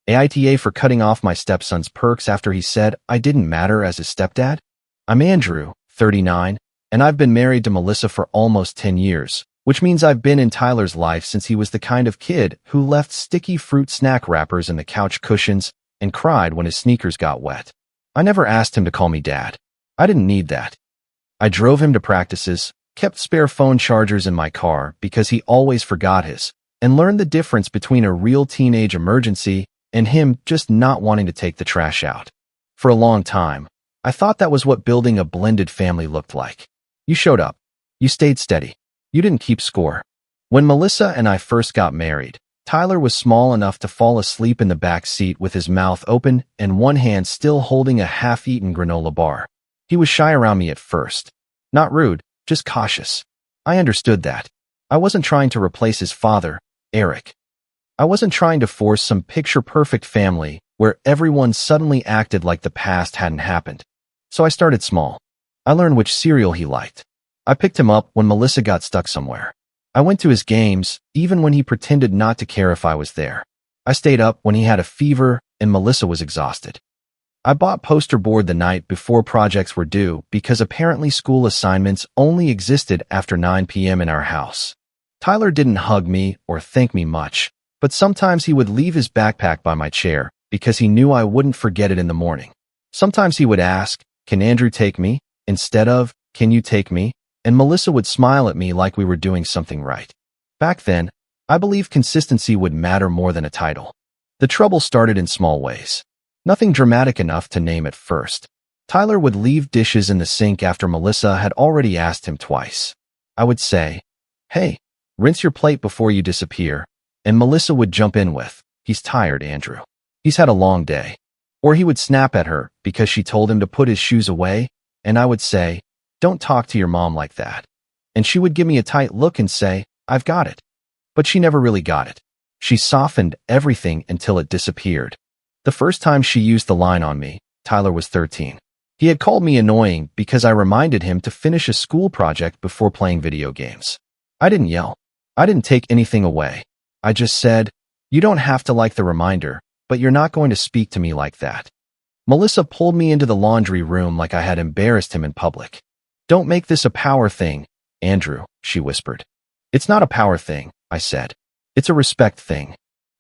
AITA for cutting off my stepson's perks after he said I didn't matter as his stepdad? I'm Andrew, 39, and I've been married to Melissa for almost 10 years, which means I've been in Tyler's life since he was the kind of kid who left sticky fruit snack wrappers in the couch cushions and cried when his sneakers got wet. I never asked him to call me dad. I didn't need that. I drove him to practices, kept spare phone chargers in my car because he always forgot his, and learned the difference between a real teenage emergency and him just not wanting to take the trash out. For a long time, I thought that was what building a blended family looked like. You showed up. You stayed steady. You didn't keep score. When Melissa and I first got married, Tyler was small enough to fall asleep in the back seat with his mouth open and one hand still holding a half-eaten granola bar. He was shy around me at first. Not rude, just cautious. I understood that. I wasn't trying to replace his father, Eric. I wasn't trying to force some picture-perfect family where everyone suddenly acted like the past hadn't happened. So I started small. I learned which cereal he liked. I picked him up when Melissa got stuck somewhere. I went to his games, even when he pretended not to care if I was there. I stayed up when he had a fever and Melissa was exhausted. I bought poster board the night before projects were due because apparently school assignments only existed after 9 p.m. in our house. Tyler didn't hug me or thank me much, but sometimes he would leave his backpack by my chair because he knew I wouldn't forget it in the morning. Sometimes he would ask, "Can Andrew take me?" instead of, "Can you take me?" And Melissa would smile at me like we were doing something right. Back then, I believed consistency would matter more than a title. The trouble started in small ways. Nothing dramatic enough to name at first. Tyler would leave dishes in the sink after Melissa had already asked him twice. I would say, "Hey, rinse your plate before you disappear," and Melissa would jump in with, "He's tired, Andrew. He's had a long day." Or he would snap at her because she told him to put his shoes away, and I would say, "Don't talk to your mom like that." And she would give me a tight look and say, "I've got it." But she never really got it. She softened everything until it disappeared. The first time she used the line on me, Tyler was 13. He had called me annoying because I reminded him to finish a school project before playing video games. I didn't yell. I didn't take anything away. I just said, "You don't have to like the reminder, but you're not going to speak to me like that." Melissa pulled me into the laundry room like I had embarrassed him in public. "Don't make this a power thing, Andrew," she whispered. "It's not a power thing," I said. "It's a respect thing."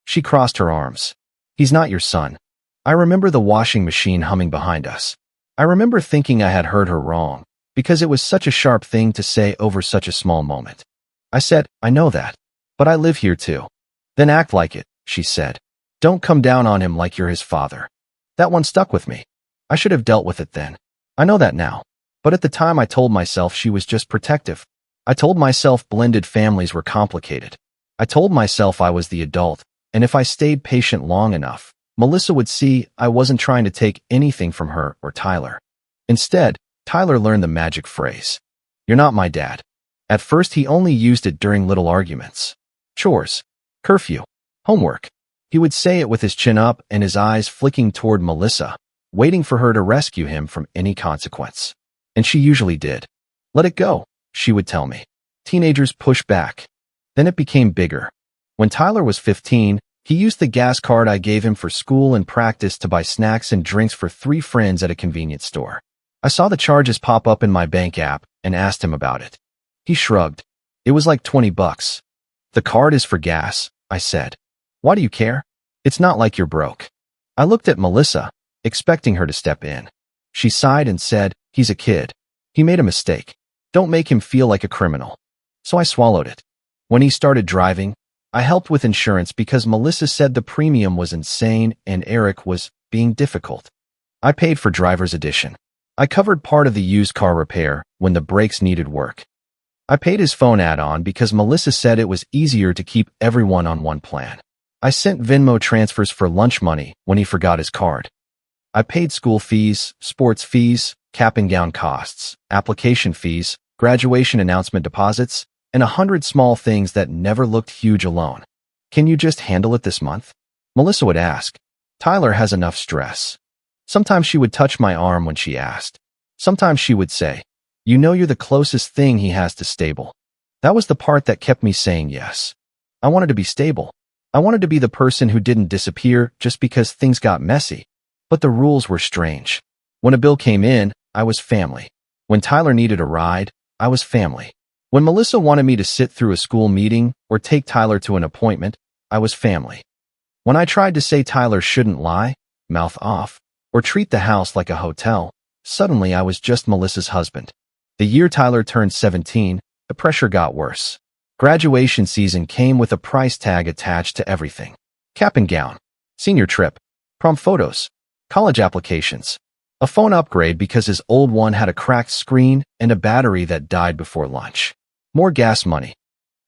She crossed her arms. "He's not your son." I remember the washing machine humming behind us. I remember thinking I had heard her wrong, because it was such a sharp thing to say over such a small moment. I said, "I know that, but I live here too." "Then act like it," she said. "Don't come down on him like you're his father." That one stuck with me. I should have dealt with it then. I know that now. But at the time I told myself she was just protective. I told myself blended families were complicated. I told myself I was the adult, and if I stayed patient long enough, Melissa would see I wasn't trying to take anything from her or Tyler. Instead, Tyler learned the magic phrase, "You're not my dad." At first he only used it during little arguments. Chores. Curfew. Homework. He would say it with his chin up and his eyes flicking toward Melissa, waiting for her to rescue him from any consequence. And she usually did. "Let it go," she would tell me. Teenagers push back. Then it became bigger. When Tyler was 15, he used the gas card I gave him for school and practice to buy snacks and drinks for 3 friends at a convenience store. I saw the charges pop up in my bank app and asked him about it. He shrugged. "It was like $20. "The card is for gas," I said. "Why do you care? It's not like you're broke." I looked at Melissa, expecting her to step in. She sighed and said, "He's a kid. He made a mistake. Don't make him feel like a criminal." So I swallowed it. When he started driving, I helped with insurance because Melissa said the premium was insane and Eric was being difficult. I paid for driver's edition. I covered part of the used car repair when the brakes needed work. I paid his phone add-on because Melissa said it was easier to keep everyone on one plan. I sent Venmo transfers for lunch money when he forgot his card. I paid school fees, sports fees, cap and gown costs, application fees, graduation announcement deposits, and 100 small things that never looked huge alone. "Can you just handle it this month?" Melissa would ask. Tyler has enough stress. Sometimes she would touch my arm when she asked. Sometimes she would say, "You know you're the closest thing he has to stable." That was the part that kept me saying yes. I wanted to be stable. I wanted to be the person who didn't disappear just because things got messy. But the rules were strange. When a bill came in, I was family. When Tyler needed a ride, I was family. When Melissa wanted me to sit through a school meeting or take Tyler to an appointment, I was family. When I tried to say Tyler shouldn't lie, mouth off, or treat the house like a hotel, suddenly I was just Melissa's husband. The year Tyler turned 17, the pressure got worse. Graduation season came with a price tag attached to everything. Cap and gown, senior trip, prom photos, college applications, a phone upgrade because his old one had a cracked screen and a battery that died before lunch. More gas money,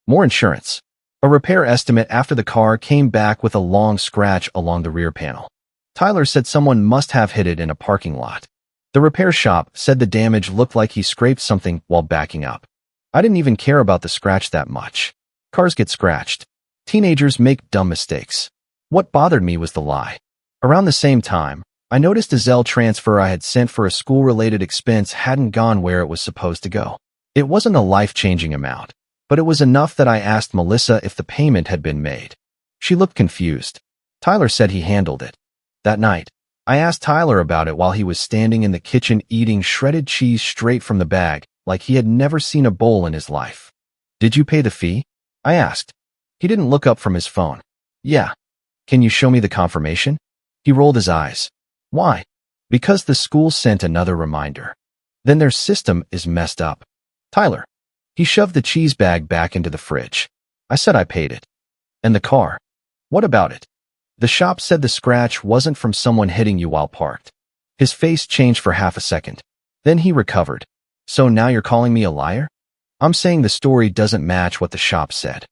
more insurance. A repair estimate after the car came back with a long scratch along the rear panel. Tyler said someone must have hit it in a parking lot. The repair shop said the damage looked like he scraped something while backing up. I didn't even care about the scratch that much. Cars get scratched. Teenagers make dumb mistakes. What bothered me was the lie. Around the same time, I noticed a Zelle transfer I had sent for a school-related expense hadn't gone where it was supposed to go. It wasn't a life-changing amount, but it was enough that I asked Melissa if the payment had been made. She looked confused. Tyler said he handled it. That night, I asked Tyler about it while he was standing in the kitchen eating shredded cheese straight from the bag, like he had never seen a bowl in his life. "Did you pay the fee?" I asked. He didn't look up from his phone. "Yeah." "Can you show me the confirmation?" He rolled his eyes. "Why?" "Because the school sent another reminder. Then their system is messed up." "Tyler." He shoved the cheese bag back into the fridge. I said I paid it. "And the car? What about it?" "The shop said the scratch wasn't from someone hitting you while parked." His face changed for half a second. Then he recovered. "So now you're calling me a liar?" "I'm saying the story doesn't match what the shop said."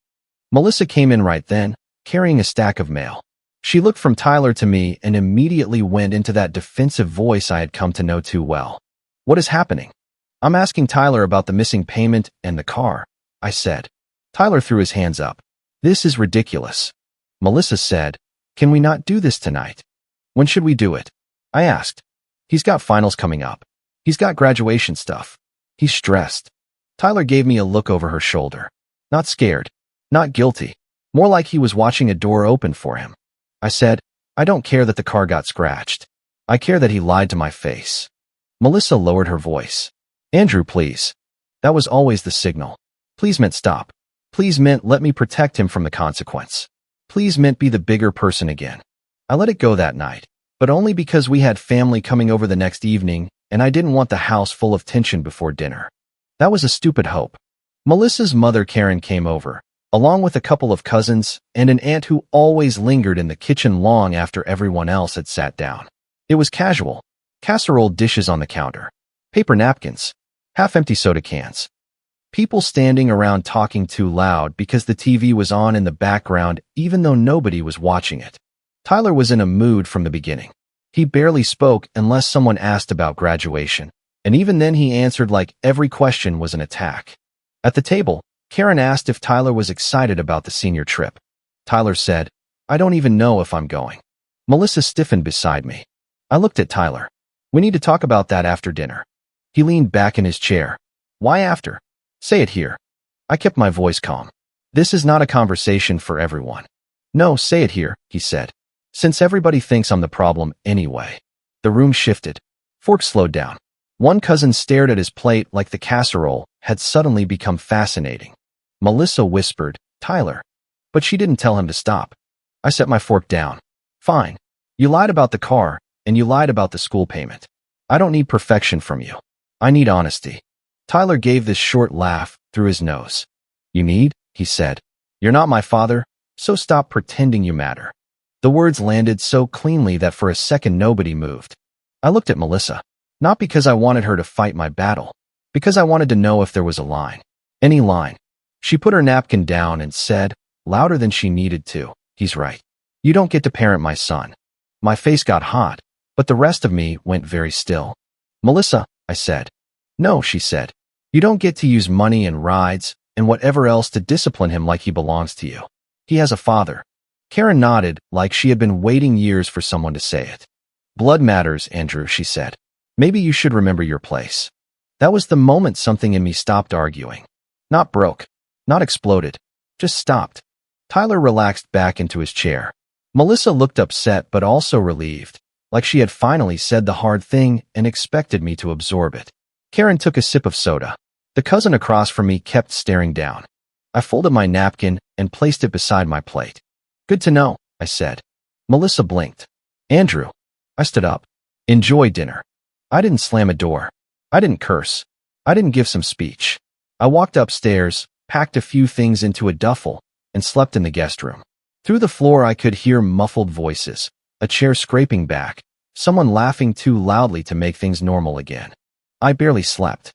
Melissa came in right then, carrying a stack of mail. She looked from Tyler to me and immediately went into that defensive voice I had come to know too well. "What is happening?" "I'm asking Tyler about the missing payment and the car," I said. Tyler threw his hands up. "This is ridiculous." Melissa said, "Can we not do this tonight?" "When should we do it?" I asked. "He's got finals coming up. He's got graduation stuff. He's stressed." Tyler gave me a look over her shoulder. Not scared, not guilty, more like he was watching a door open for him. I said, "I don't care that the car got scratched. I care that he lied to my face." Melissa lowered her voice. "Andrew, please." That was always the signal. Please meant stop. Please meant let me protect him from the consequence. Please meant be the bigger person again. I let it go that night, but only because we had family coming over the next evening and I didn't want the house full of tension before dinner. That was a stupid hope. Melissa's mother Karen came over, along with a couple of cousins and an aunt who always lingered in the kitchen long after everyone else had sat down. It was casual. Casserole dishes on the counter. Paper napkins. Half-empty soda cans. People standing around talking too loud because the TV was on in the background even though nobody was watching it. Tyler was in a mood from the beginning. He barely spoke unless someone asked about graduation, and even then he answered like every question was an attack. At the table, Karen asked if Tyler was excited about the senior trip. Tyler said, "I don't even know if I'm going." Melissa stiffened beside me. I looked at Tyler. "We need to talk about that after dinner." He leaned back in his chair. "Why after? Say it here." I kept my voice calm. "This is not a conversation for everyone." "No, say it here," he said. "Since everybody thinks I'm the problem anyway." The room shifted. Forks slowed down. One cousin stared at his plate like the casserole had suddenly become fascinating. Melissa whispered, "Tyler." But she didn't tell him to stop. I set my fork down. "Fine. You lied about the car, and you lied about the school payment. I don't need perfection from you. I need honesty." Tyler gave this short laugh through his nose. "You need?" he said. "You're not my father, so stop pretending you matter." The words landed so cleanly that for a second nobody moved. I looked at Melissa, not because I wanted her to fight my battle, because I wanted to know if there was a line. Any line. She put her napkin down and said, louder than she needed to, "He's right. You don't get to parent my son." My face got hot, but the rest of me went very still. "Melissa," I said. "No," she said. "You don't get to use money and rides and whatever else to discipline him like he belongs to you. He has a father." Karen nodded like she had been waiting years for someone to say it. "Blood matters, Andrew," she said. "Maybe you should remember your place." That was the moment something in me stopped arguing. Not broke, not exploded, just stopped. Tyler relaxed back into his chair. Melissa looked upset but also relieved, like she had finally said the hard thing and expected me to absorb it. Karen took a sip of soda. The cousin across from me kept staring down. I folded my napkin and placed it beside my plate. Good to know, I said. Melissa blinked. Andrew. I stood up. Enjoy dinner. I didn't slam a door. I didn't curse. I didn't give some speech. I walked upstairs, packed a few things into a duffel, and slept in the guest room. Through the floor I could hear muffled voices, a chair scraping back, someone laughing too loudly to make things normal again. I barely slept.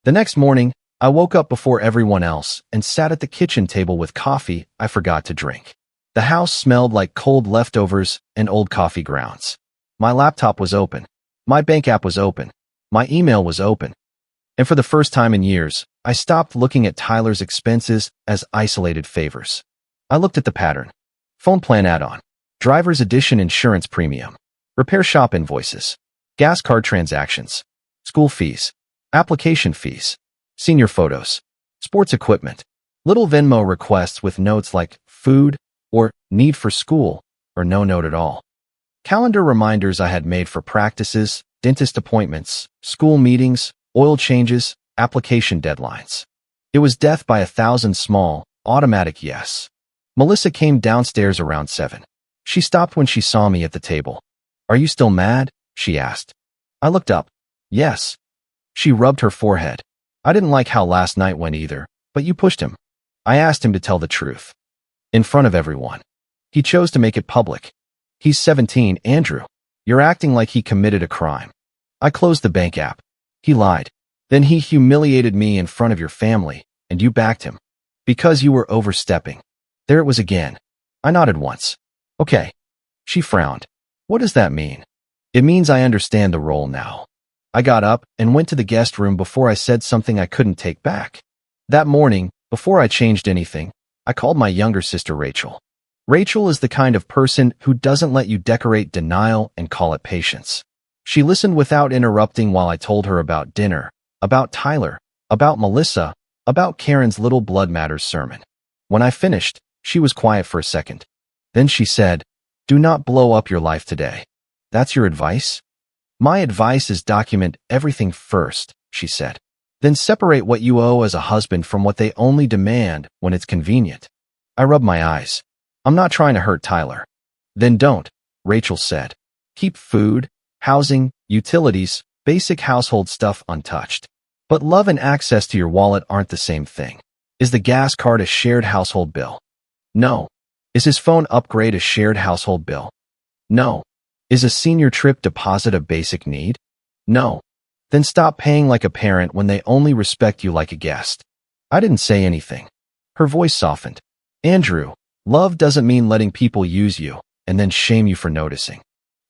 The next morning, I woke up before everyone else and sat at the kitchen table with coffee I forgot to drink. The house smelled like cold leftovers and old coffee grounds. My laptop was open. My bank app was open. My email was open. And for the first time in years, I stopped looking at Tyler's expenses as isolated favors. I looked at the pattern. Phone plan add-on. Driver's edition insurance premium. Repair shop invoices. Gas card transactions. School fees. Application fees. Senior photos. Sports equipment. Little Venmo requests with notes like food or need for school or no note at all. Calendar reminders I had made for practices, dentist appointments, school meetings, oil changes, application deadlines. It was death by 1,000 small, automatic yes. Melissa came downstairs around 7. She stopped when she saw me at the table. Are you still mad? She asked. I looked up. Yes. She rubbed her forehead. I didn't like how last night went either, but you pushed him. I asked him to tell the truth. In front of everyone. He chose to make it public. He's 17, Andrew. You're acting like he committed a crime. I closed the bank app. He lied. Then he humiliated me in front of your family, and you backed him. Because you were overstepping. There it was again. I nodded once. Okay. She frowned. What does that mean? It means I understand the role now. I got up and went to the guest room before I said something I couldn't take back. That morning, before I changed anything, I called my younger sister Rachel. Rachel is the kind of person who doesn't let you decorate denial and call it patience. She listened without interrupting while I told her about dinner, about Tyler, about Melissa, about Karen's Little Blood Matters sermon. When I finished, she was quiet for a second. Then she said, "Do not blow up your life today." That's your advice? My advice is document everything first, she said. Then separate what you owe as a husband from what they only demand when it's convenient. I rubbed my eyes. I'm not trying to hurt Tyler. Then don't, Rachel said. Keep food, housing, utilities, basic household stuff untouched. But love and access to your wallet aren't the same thing. Is the gas card a shared household bill? No. Is his phone upgrade a shared household bill? No. Is a senior trip deposit a basic need? No. Then stop paying like a parent when they only respect you like a guest. I didn't say anything. Her voice softened. Andrew, love doesn't mean letting people use you and then shame you for noticing.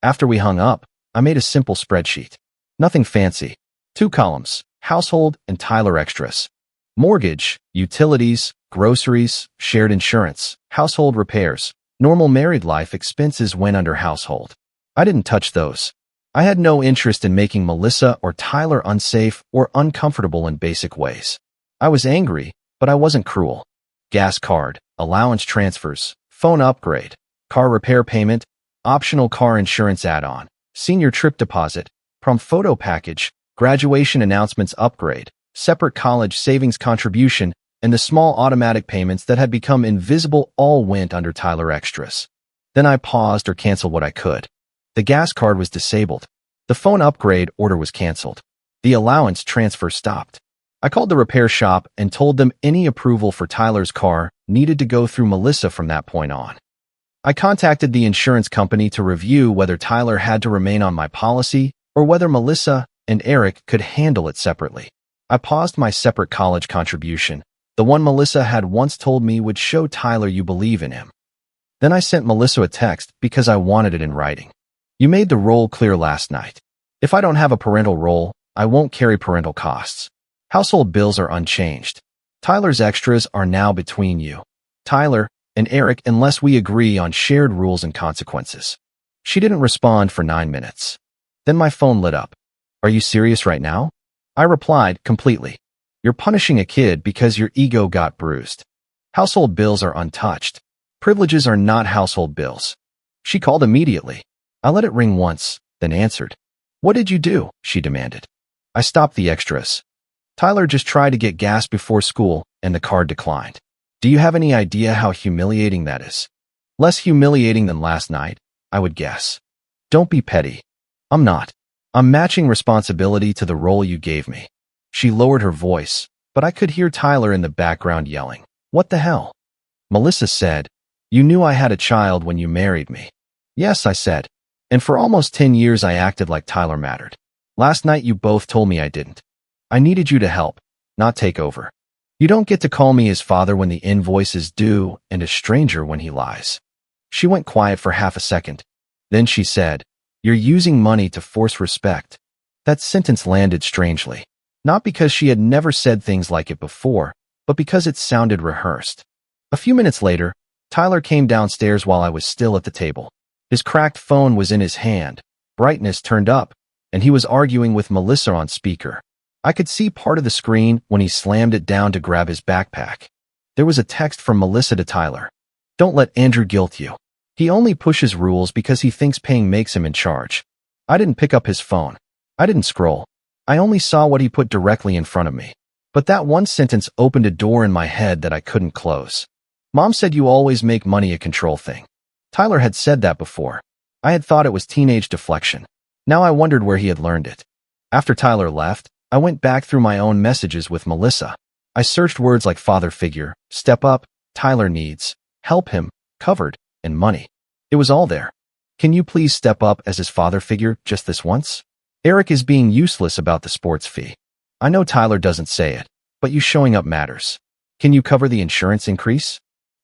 After we hung up, I made a simple spreadsheet. Nothing fancy. 2 columns, household and Tyler extras. Mortgage, utilities, groceries, shared insurance, household repairs, normal married life expenses went under household. I didn't touch those. I had no interest in making Melissa or Tyler unsafe or uncomfortable in basic ways. I was angry, but I wasn't cruel. Gas card, allowance transfers, phone upgrade, car repair payment, optional car insurance add-on, senior trip deposit, prom photo package, graduation announcements upgrade, separate college savings contribution, and the small automatic payments that had become invisible all went under Tyler extras. Then I paused or canceled what I could. The gas card was disabled. The phone upgrade order was canceled. The allowance transfer stopped. I called the repair shop and told them any approval for Tyler's car needed to go through Melissa from that point on. I contacted the insurance company to review whether Tyler had to remain on my policy or whether Melissa and Eric could handle it separately. I paused my separate college contribution, the one Melissa had once told me would show Tyler you believe in him. Then I sent Melissa a text because I wanted it in writing. You made the role clear last night. If I don't have a parental role, I won't carry parental costs. Household bills are unchanged. Tyler's extras are now between you, Tyler, and Eric unless we agree on shared rules and consequences. She didn't respond for 9 minutes. Then my phone lit up. Are you serious right now? I replied completely. You're punishing a kid because your ego got bruised. Household bills are untouched. Privileges are not household bills. She called immediately. I let it ring once, then answered. What did you do? She demanded. I stopped the extras. Tyler just tried to get gas before school, and the card declined. Do you have any idea how humiliating that is? Less humiliating than last night, I would guess. Don't be petty. I'm not. I'm matching responsibility to the role you gave me. She lowered her voice, but I could hear Tyler in the background yelling. What the hell? Melissa said, You knew I had a child when you married me. Yes, I said. And for almost 10 years I acted like Tyler mattered. Last night you both told me I didn't. I needed you to help, not take over. You don't get to call me his father when the invoice is due and a stranger when he lies. She went quiet for half a second. Then she said, You're using money to force respect. That sentence landed strangely. Not because she had never said things like it before, but because it sounded rehearsed. A few minutes later, Tyler came downstairs while I was still at the table. His cracked phone was in his hand, brightness turned up, and he was arguing with Melissa on speaker. I could see part of the screen when he slammed it down to grab his backpack. There was a text from Melissa to Tyler. Don't let Andrew guilt you. He only pushes rules because he thinks paying makes him in charge. I didn't pick up his phone. I didn't scroll. I only saw what he put directly in front of me. But that one sentence opened a door in my head that I couldn't close. Mom said you always make money a control thing. Tyler had said that before. I had thought it was teenage deflection. Now I wondered where he had learned it. After Tyler left, I went back through my own messages with Melissa. I searched words like father figure, step up, Tyler needs, help him, covered, and money. It was all there. Can you please step up as his father figure just this once? Eric is being useless about the sports fee. I know Tyler doesn't say it, but you showing up matters. Can you cover the insurance increase?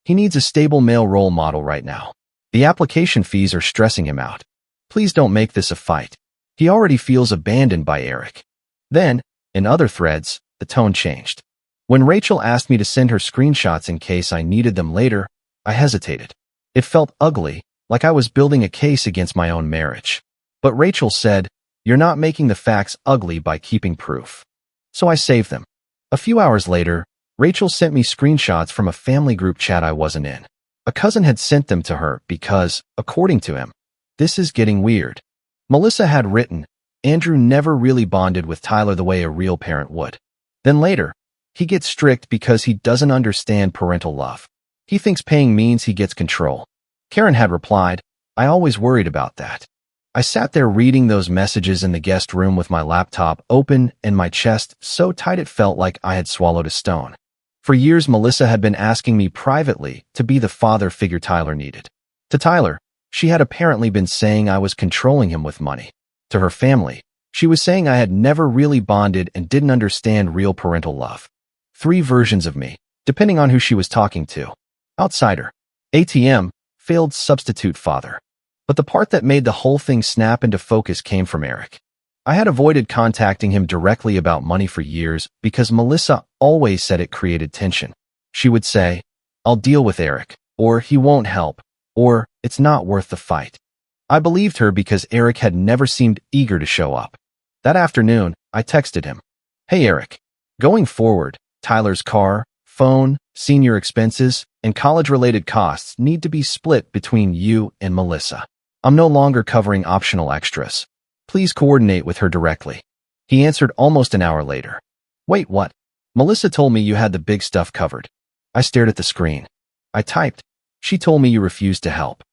He needs a stable male role model right now. The application fees are stressing him out. Please don't make this a fight. He already feels abandoned by Eric. Then, in other threads, the tone changed. When Rachel asked me to send her screenshots in case I needed them later, I hesitated. It felt ugly, like I was building a case against my own marriage. But Rachel said, You're not making the facts ugly by keeping proof. So I saved them. A few hours later, Rachel sent me screenshots from a family group chat I wasn't in. A cousin had sent them to her because, according to him, this is getting weird. Melissa had written, Andrew never really bonded with Tyler the way a real parent would. Then later, he gets strict because he doesn't understand parental love. He thinks paying means he gets control. Karen had replied, I always worried about that. I sat there reading those messages in the guest room with my laptop open and my chest so tight it felt like I had swallowed a stone. For years, Melissa had been asking me privately to be the father figure Tyler needed. To Tyler, she had apparently been saying I was controlling him with money. To her family, she was saying I had never really bonded and didn't understand real parental love. 3 versions of me, depending on who she was talking to. Outsider. ATM, failed substitute father. But the part that made the whole thing snap into focus came from Eric. I had avoided contacting him directly about money for years because Melissa always said it created tension. She would say, I'll deal with Eric, or he won't help, or it's not worth the fight. I believed her because Eric had never seemed eager to show up. That afternoon, I texted him. Hey Eric, going forward, Tyler's car, phone, senior expenses, and college-related costs need to be split between you and Melissa. I'm no longer covering optional extras. Please coordinate with her directly. He answered almost an hour later. Wait, what? Melissa told me you had the big stuff covered. I stared at the screen. I typed. She told me you refused to help.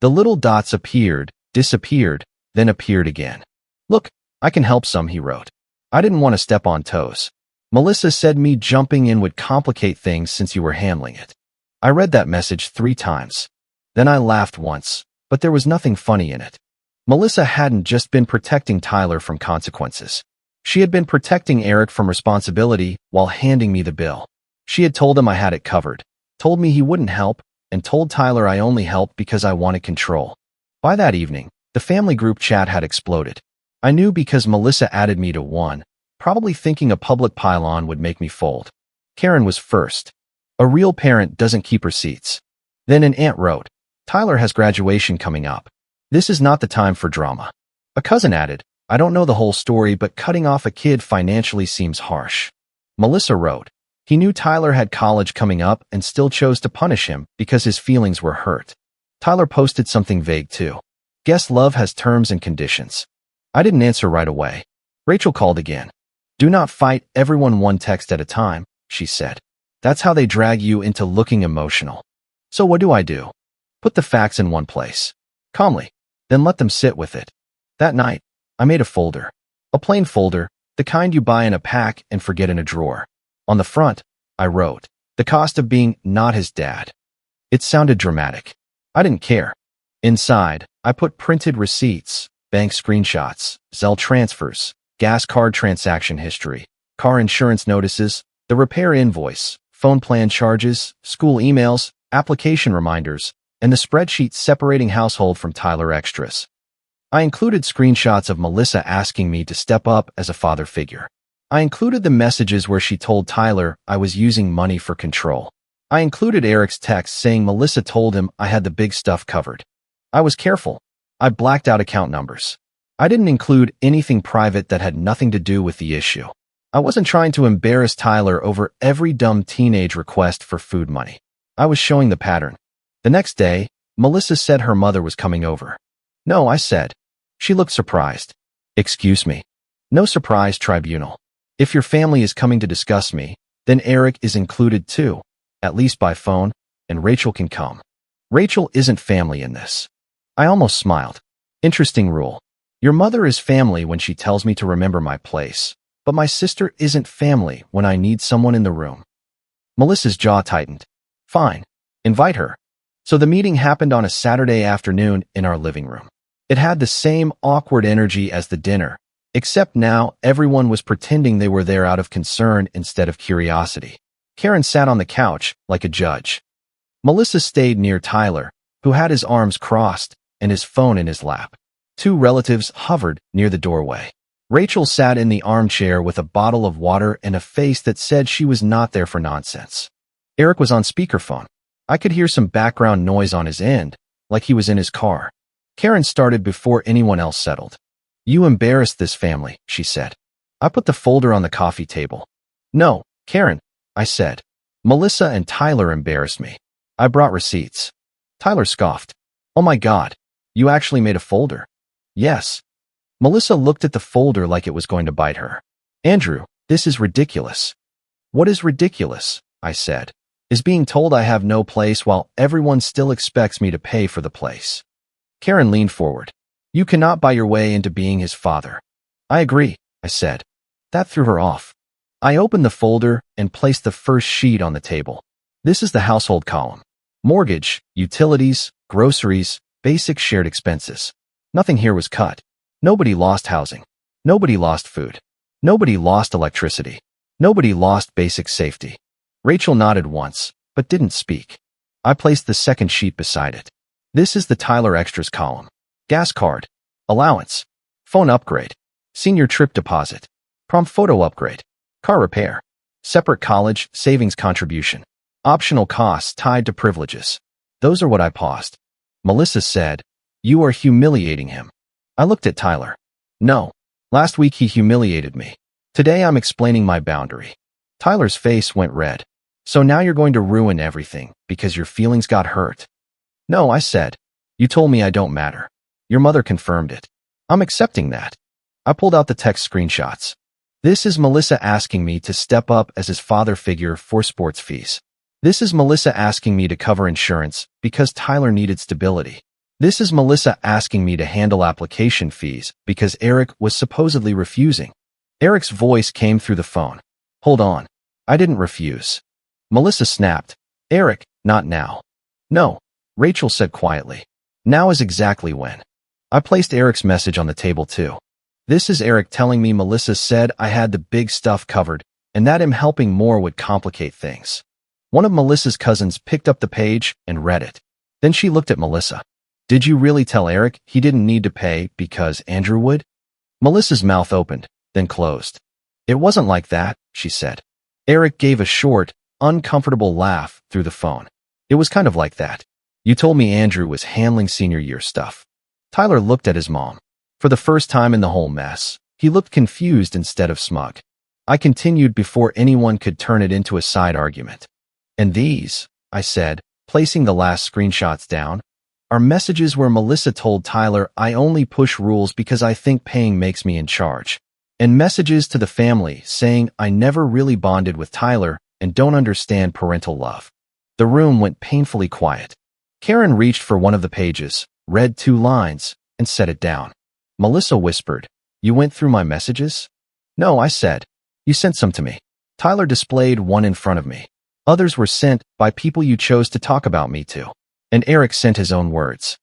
The little dots appeared, disappeared, then appeared again. Look, I can help some, he wrote. I didn't want to step on toes. Melissa said me jumping in would complicate things since you were handling it. I read that message 3 times. Then I laughed once, but there was nothing funny in it. Melissa hadn't just been protecting Tyler from consequences. She had been protecting Eric from responsibility while handing me the bill. She had told him I had it covered, told me he wouldn't help, and told Tyler I only helped because I wanted control. By that evening, the family group chat had exploded. I knew because Melissa added me to one, probably thinking a public pile-on would make me fold. Karen was first. A real parent doesn't keep receipts. Then an aunt wrote, Tyler has graduation coming up. This is not the time for drama. A cousin added, I don't know the whole story, but cutting off a kid financially seems harsh. Melissa wrote, He knew Tyler had college coming up and still chose to punish him because his feelings were hurt. Tyler posted something vague too. Guess love has terms and conditions. I didn't answer right away. Rachel called again. Do not fight everyone one text at a time, she said. That's how they drag you into looking emotional. So what do? Put the facts in one place. Calmly. Then let them sit with it. That night, I made a folder. A plain folder, the kind you buy in a pack and forget in a drawer. On the front, I wrote, the cost of being not his dad. It sounded dramatic. I didn't care. Inside, I put printed receipts, bank screenshots, Zelle transfers, gas card transaction history, car insurance notices, the repair invoice, phone plan charges, school emails, application reminders, and the spreadsheet separating household from Tyler extras. I included screenshots of Melissa asking me to step up as a father figure. I included the messages where she told Tyler I was using money for control. I included Eric's text saying Melissa told him I had the big stuff covered. I was careful. I blacked out account numbers. I didn't include anything private that had nothing to do with the issue. I wasn't trying to embarrass Tyler over every dumb teenage request for food money. I was showing the pattern. The next day, Melissa said her mother was coming over. No, I said. She looked surprised. Excuse me. No surprise, tribunal. If your family is coming to discuss me, then Eric is included too, at least by phone, and Rachel can come. Rachel isn't family in this. I almost smiled. Interesting rule. Your mother is family when she tells me to remember my place, but my sister isn't family when I need someone in the room. Melissa's jaw tightened. Fine. Invite her. So the meeting happened on a Saturday afternoon in our living room. It had the same awkward energy as the dinner, except now everyone was pretending they were there out of concern instead of curiosity. Karen sat on the couch like a judge. Melissa stayed near Tyler, who had his arms crossed and his phone in his lap. Two relatives hovered near the doorway. Rachel sat in the armchair with a bottle of water and a face that said she was not there for nonsense. Eric was on speakerphone. I could hear some background noise on his end, like he was in his car. Karen started before anyone else settled. You embarrassed this family, she said. I put the folder on the coffee table. No, Karen, I said. Melissa and Tyler embarrassed me. I brought receipts. Tyler scoffed. Oh my God, you actually made a folder? Yes. Melissa looked at the folder like it was going to bite her. Andrew, this is ridiculous. What is ridiculous? I said. Is being told I have no place while everyone still expects me to pay for the place. Karen leaned forward. You cannot buy your way into being his father. I agree, I said. That threw her off. I opened the folder and placed the first sheet on the table. This is the household column. Mortgage, utilities, groceries, basic shared expenses. Nothing here was cut. Nobody lost housing. Nobody lost food. Nobody lost electricity. Nobody lost basic safety. Rachel nodded once, but didn't speak. I placed the second sheet beside it. This is the Tyler Extras column. Gas card. Allowance. Phone upgrade. Senior trip deposit. Prom photo upgrade. Car repair. Separate college savings contribution. Optional costs tied to privileges. Those are what I paused. Melissa said, You are humiliating him. I looked at Tyler. No. Last week he humiliated me. Today I'm explaining my boundary. Tyler's face went red. So now you're going to ruin everything because your feelings got hurt. No, I said. You told me I don't matter. Your mother confirmed it. I'm accepting that. I pulled out the text screenshots. This is Melissa asking me to step up as his father figure for sports fees. This is Melissa asking me to cover insurance because Tyler needed stability. This is Melissa asking me to handle application fees because Eric was supposedly refusing. Eric's voice came through the phone. Hold on. I didn't refuse. Melissa snapped. Eric, not now. No, Rachel said quietly. Now is exactly when. I placed Eric's message on the table too. This is Eric telling me Melissa said I had the big stuff covered and that him helping more would complicate things. One of Melissa's cousins picked up the page and read it. Then she looked at Melissa. Did you really tell Eric he didn't need to pay because Andrew would? Melissa's mouth opened, then closed. It wasn't like that, she said. Eric gave a short, uncomfortable laugh through the phone. It was kind of like that. You told me Andrew was handling senior year stuff. Tyler looked at his mom. For the first time in the whole mess, he looked confused instead of smug. I continued before anyone could turn it into a side argument. And these, I said, placing the last screenshots down, are messages where Melissa told Tyler I only push rules because I think paying makes me in charge. And messages to the family saying I never really bonded with Tyler and don't understand parental love. The room went painfully quiet. Karen reached for one of the pages, read 2 lines, and set it down. Melissa whispered, "You went through my messages?" "No," I said. "You sent some to me." Tyler displayed one in front of me. "Others were sent by people you chose to talk about me to." And Eric sent his own words.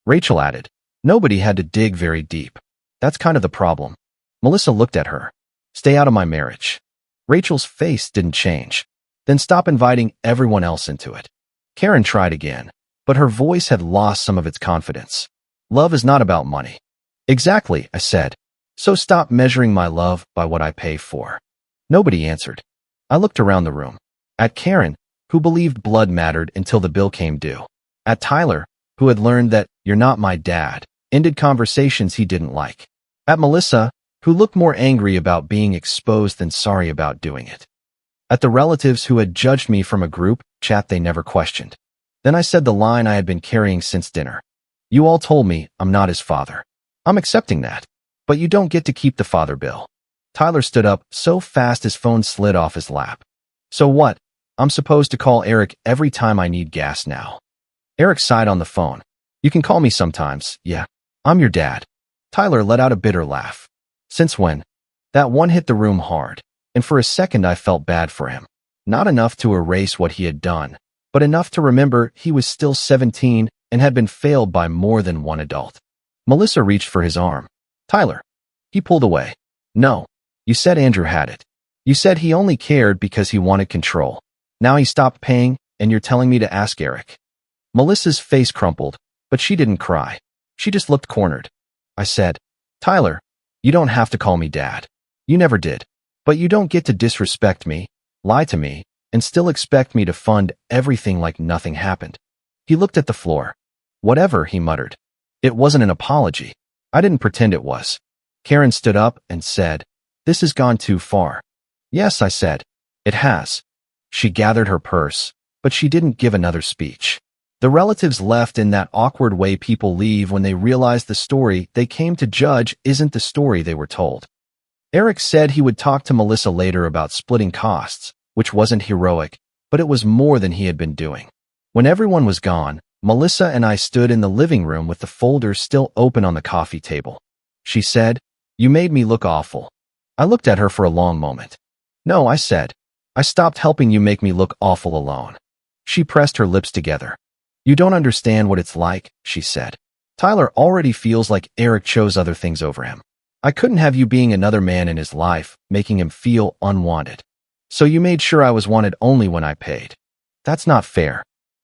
Rachel added, "Nobody had to dig very deep. That's kind of the problem." Melissa looked at her. "Stay out of my marriage." Rachel's face didn't change. "Then stop inviting everyone else into it." Karen tried again, but her voice had lost some of its confidence. "Love is not about money." "Exactly," I said. "So stop measuring my love by what I pay for." Nobody answered. I looked around the room. At Karen, who believed blood mattered until the bill came due. At Tyler, who had learned that "you're not my dad" ended conversations he didn't like. At Melissa, who looked more angry about being exposed than sorry about doing it. At the relatives who had judged me from a group chat they never questioned. Then I said the line I had been carrying since dinner. "You all told me I'm not his father. I'm accepting that. But you don't get to keep the father bill." Tyler stood up so fast his phone slid off his lap. "So what? I'm supposed to call Eric every time I need gas now." Eric sighed on the phone. "You can call me sometimes, yeah. I'm your dad." Tyler let out a bitter laugh. "Since when?" That one hit the room hard, and for a second I felt bad for him. Not enough to erase what he had done, but enough to remember he was still 17 and had been failed by more than one adult. Melissa reached for his arm. "Tyler." He pulled away. "No. You said Andrew had it. You said he only cared because he wanted control. Now he stopped paying, and you're telling me to ask Eric." Melissa's face crumpled, but she didn't cry. She just looked cornered. I said, "Tyler, you don't have to call me dad. You never did. But you don't get to disrespect me, lie to me, and still expect me to fund everything like nothing happened." He looked at the floor. "Whatever," he muttered. It wasn't an apology. I didn't pretend it was. Karen stood up and said, "This has gone too far." "Yes," I said. "It has." She gathered her purse, but she didn't give another speech. The relatives left in that awkward way people leave when they realize the story they came to judge isn't the story they were told. Eric said he would talk to Melissa later about splitting costs, which wasn't heroic, but it was more than he had been doing. When everyone was gone, Melissa and I stood in the living room with the folder still open on the coffee table. She said, "You made me look awful." I looked at her for a long moment. "No," I said. "I stopped helping you make me look awful alone." She pressed her lips together. "You don't understand what it's like," she said. "Tyler already feels like Eric chose other things over him. I couldn't have you being another man in his life, making him feel unwanted. So you made sure I was wanted only when I paid. That's not fair."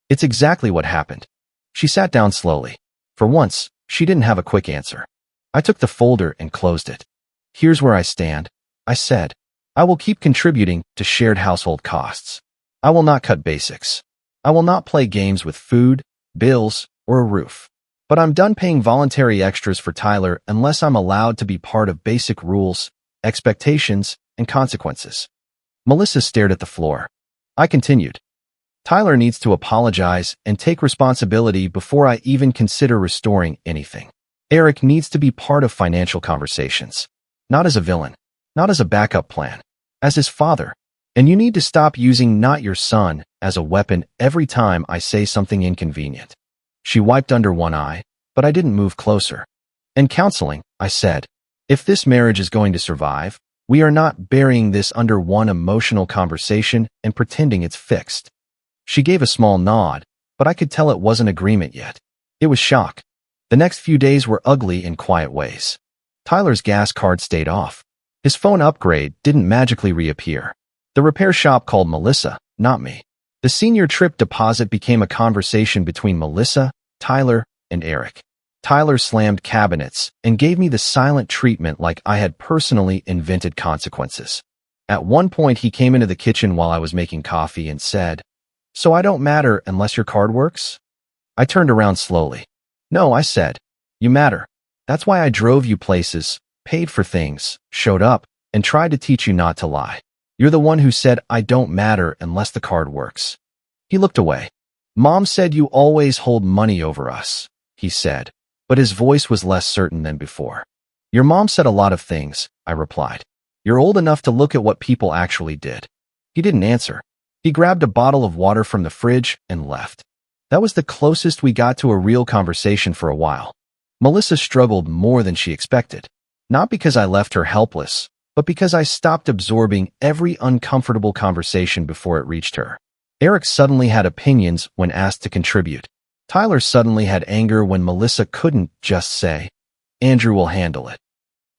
"It's exactly what happened." She sat down slowly. For once, she didn't have a quick answer. I took the folder and closed it. "Here's where I stand," I said. "I will keep contributing to shared household costs. I will not cut basics. I will not play games with food, bills, or a roof. But I'm done paying voluntary extras for Tyler unless I'm allowed to be part of basic rules, expectations, and consequences." Melissa stared at the floor. I continued. "Tyler needs to apologize and take responsibility before I even consider restoring anything. Eric needs to be part of financial conversations. Not as a villain. Not as a backup plan. As his father. And you need to stop using 'not your son' as a weapon every time I say something inconvenient." She wiped under one eye, but I didn't move closer. "And counseling," I said. "If this marriage is going to survive, we are not burying this under one emotional conversation and pretending it's fixed." She gave a small nod, but I could tell it wasn't agreement yet. It was shock. The next few days were ugly in quiet ways. Tyler's gas card stayed off. His phone upgrade didn't magically reappear. The repair shop called Melissa, not me. The senior trip deposit became a conversation between Melissa, Tyler, and Eric. Tyler slammed cabinets and gave me the silent treatment like I had personally invented consequences. At one point, he came into the kitchen while I was making coffee and said, "So I don't matter unless your card works?" I turned around slowly. "No," I said. "You matter. That's why I drove you places, paid for things, showed up, and tried to teach you not to lie. You're the one who said, I don't matter unless the card works. He looked away. Mom said you always hold money over us, he said, but his voice was less certain than before. Your mom said a lot of things, I replied. You're old enough to look at what people actually did. He didn't answer. He grabbed a bottle of water from the fridge and left. That was the closest we got to a real conversation for a while. Melissa struggled more than she expected. Not because I left her helpless, but because I stopped absorbing every uncomfortable conversation before it reached her. Eric suddenly had opinions when asked to contribute. Tyler suddenly had anger when Melissa couldn't just say, Andrew will handle it.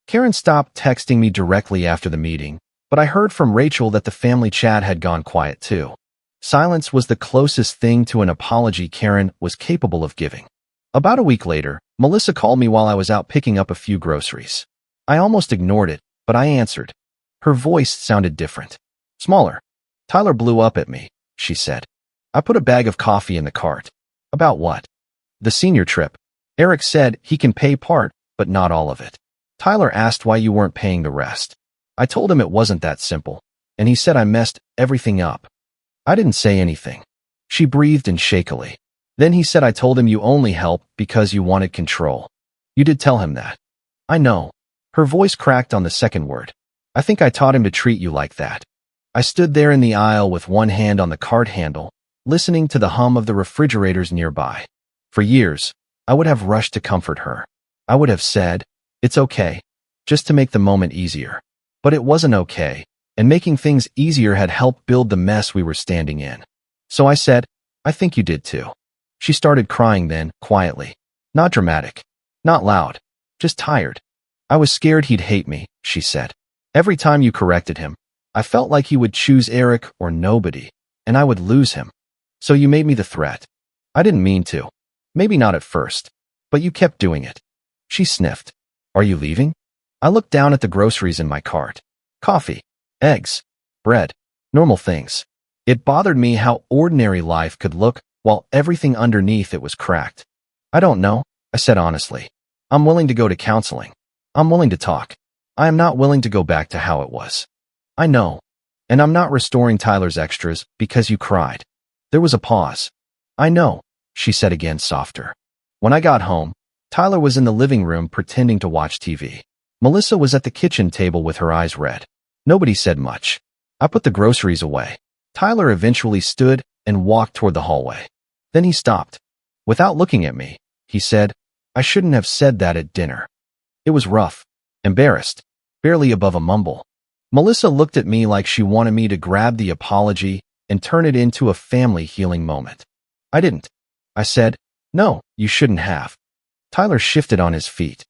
Karen stopped texting me directly after the meeting, but I heard from Rachel that the family chat had gone quiet too. Silence was the closest thing to an apology Karen was capable of giving. About a week later, Melissa called me while I was out picking up a few groceries. I almost ignored it, but I answered. Her voice sounded different. Smaller. Tyler blew up at me, she said. I put a bag of coffee in the cart. About what? The senior trip. Eric said he can pay part, but not all of it. Tyler asked why you weren't paying the rest. I told him it wasn't that simple, and he said I messed everything up. I didn't say anything. She breathed in shakily. Then he said I told him you only help because you wanted control. You did tell him that. I know. Her voice cracked on the second word. I think I taught him to treat you like that. I stood there in the aisle with one hand on the cart handle, listening to the hum of the refrigerators nearby. For years, I would have rushed to comfort her. I would have said, it's okay, just to make the moment easier. But it wasn't okay, and making things easier had helped build the mess we were standing in. So I said, I think you did too. She started crying then, quietly. Not dramatic. Not loud. Just tired. I was scared he'd hate me, she said. Every time you corrected him, I felt like he would choose Eric or nobody, and I would lose him. So you made me the threat. I didn't mean to. Maybe not at first. But you kept doing it. She sniffed. Are you leaving? I looked down at the groceries in my cart. Coffee, eggs, bread, normal things. It bothered me how ordinary life could look while everything underneath it was cracked. I don't know, I said honestly. I'm willing to go to counseling. I'm willing to talk. I am not willing to go back to how it was. I know. And I'm not restoring Tyler's extras because you cried. There was a pause. I know, she said again softer. When I got home, Tyler was in the living room pretending to watch TV. Melissa was at the kitchen table with her eyes red. Nobody said much. I put the groceries away. Tyler eventually stood and walked toward the hallway. Then he stopped. Without looking at me, he said, I shouldn't have said that at dinner. It was rough. Embarrassed. Barely above a mumble. Melissa looked at me like she wanted me to grab the apology and turn it into a family healing moment. I didn't. I said, no, you shouldn't have. Tyler shifted on his feet.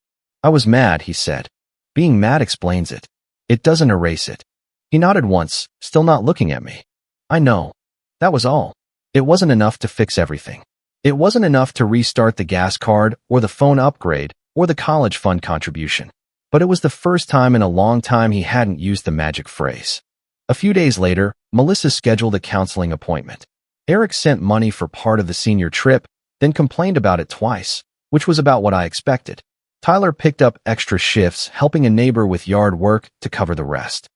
I was mad, he said. Being mad explains it. It doesn't erase it. He nodded once, still not looking at me. I know. That was all. It wasn't enough to fix everything. It wasn't enough to restart the gas card or the phone upgrade or the college fund contribution. But it was the first time in a long time he hadn't used the magic phrase. A few days later, Melissa scheduled a counseling appointment. Eric sent money for part of the senior trip, then complained about it twice, which was about what I expected. Tyler picked up extra shifts, helping a neighbor with yard work to cover the rest.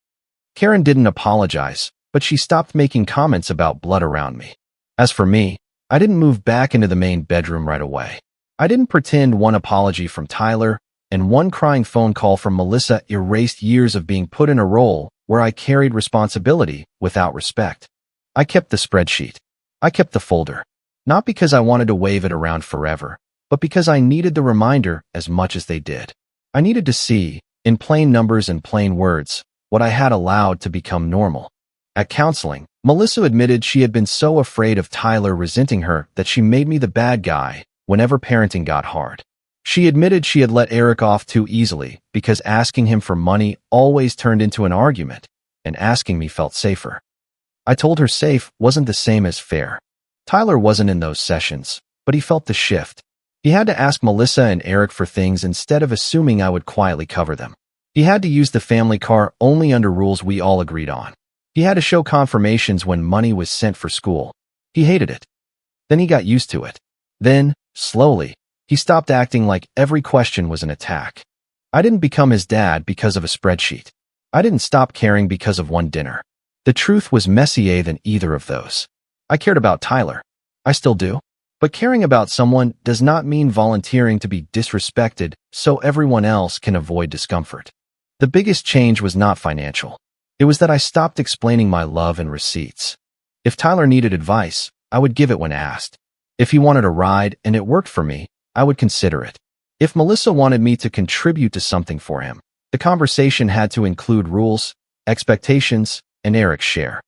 Karen didn't apologize, but she stopped making comments about blood around me. As for me, I didn't move back into the main bedroom right away. I didn't pretend one apology from Tyler and one crying phone call from Melissa erased years of being put in a role where I carried responsibility without respect. I kept the spreadsheet. I kept the folder. Not because I wanted to wave it around forever, but because I needed the reminder as much as they did. I needed to see, in plain numbers and plain words, what I had allowed to become normal. At counseling, Melissa admitted she had been so afraid of Tyler resenting her that she made me the bad guy whenever parenting got hard. She admitted she had let Eric off too easily because asking him for money always turned into an argument, and asking me felt safer. I told her safe wasn't the same as fair. Tyler wasn't in those sessions, but he felt the shift. He had to ask Melissa and Eric for things instead of assuming I would quietly cover them. He had to use the family car only under rules we all agreed on. He had to show confirmations when money was sent for school. He hated it. Then he got used to it. Then, slowly, he stopped acting like every question was an attack. I didn't become his dad because of a spreadsheet. I didn't stop caring because of one dinner. The truth was messier than either of those. I cared about Tyler. I still do. But caring about someone does not mean volunteering to be disrespected so everyone else can avoid discomfort. The biggest change was not financial. It was that I stopped explaining my love in receipts. If Tyler needed advice, I would give it when asked. If he wanted a ride and it worked for me, I would consider it. If Melissa wanted me to contribute to something for him, the conversation had to include rules, expectations, and Eric's share.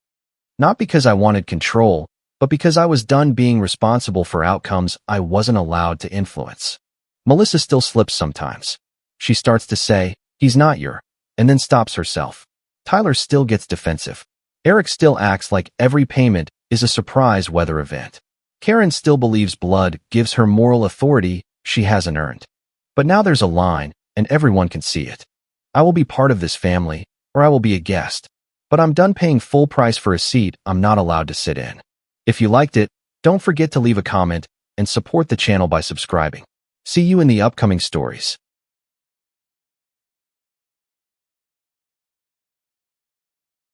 Not because I wanted control, but because I was done being responsible for outcomes I wasn't allowed to influence. Melissa still slips sometimes. She starts to say, "He's not your," and then stops herself. Tyler still gets defensive. Eric still acts like every payment is a surprise weather event. Karen still believes blood gives her moral authority she hasn't earned. But now there's a line, and everyone can see it. I will be part of this family, or I will be a guest. But I'm done paying full price for a seat I'm not allowed to sit in. If you liked it, don't forget to leave a comment and support the channel by subscribing. See you in the upcoming stories.